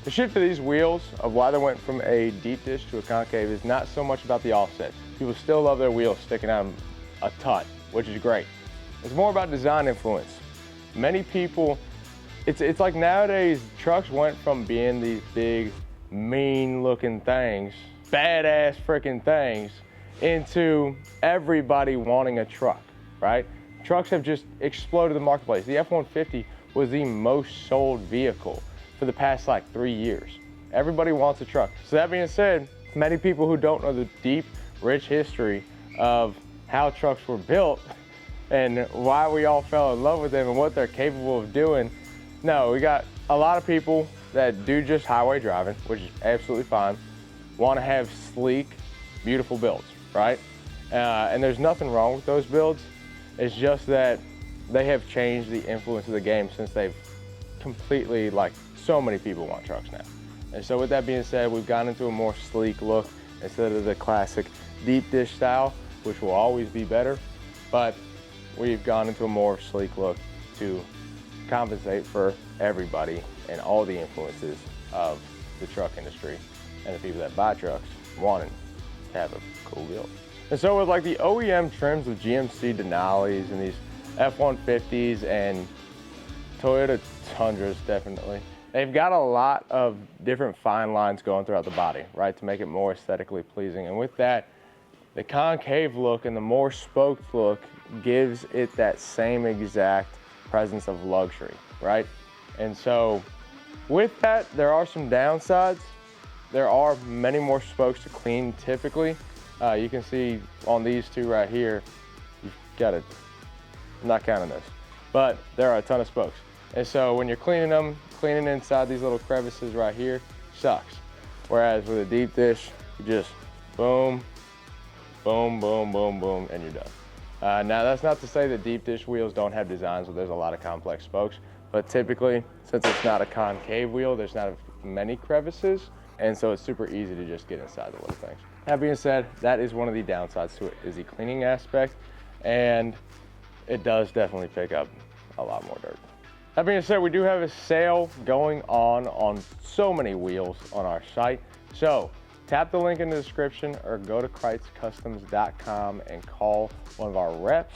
The shift of these wheels of why they went from a deep dish to a concave is not so much about the offset. People still love their wheels sticking out a ton, which is great. It's more about design influence. Many people, it's like nowadays trucks went from being these big, mean looking things, badass freaking things, into everybody wanting a truck, right? Trucks have just exploded the marketplace. The F-150 was the most sold vehicle for the past like 3 years. Everybody wants a truck. So that being said, many people who don't know the deep, rich history of how trucks were built and why we all fell in love with them and what they're capable of doing. No, we got a lot of people that do just highway driving, which is absolutely fine, want to have sleek, beautiful builds, right? And there's nothing wrong with those builds. It's just that they have changed the influence of the game since they've completely, like, so many people want trucks now. And so with that being said, we've gone into a more sleek look instead of the classic deep dish style, which will always be better, but we've gone into a more sleek look to compensate for everybody and all the influences of the truck industry and the people that buy trucks wanting to have a cool build. And so with like the OEM trims with GMC Denali's and these F-150s and Toyota Tundras, definitely, they've got a lot of different fine lines going throughout the body, right, to make it more aesthetically pleasing. And with that, the concave look and the more spoked look gives it that same exact presence of luxury, right? And so with that, there are some downsides. There are many more spokes to clean typically. You can see on these two right here, you've got it, I'm not counting this, but there are a ton of spokes. And so when you're cleaning them, cleaning inside these little crevices right here sucks. Whereas with a deep dish, you just boom, boom, boom, boom, boom, and you're done. Now that's not to say that deep dish wheels don't have designs where there's a lot of complex spokes, but typically, since it's not a concave wheel, there's not many crevices, and so it's super easy to just get inside the little things. That being said, that is one of the downsides to it, is the cleaning aspect, and it does definitely pick up a lot more dirt. That being said, we do have a sale going on so many wheels on our site. So tap the link in the description or go to KreitzCustoms.com and call one of our reps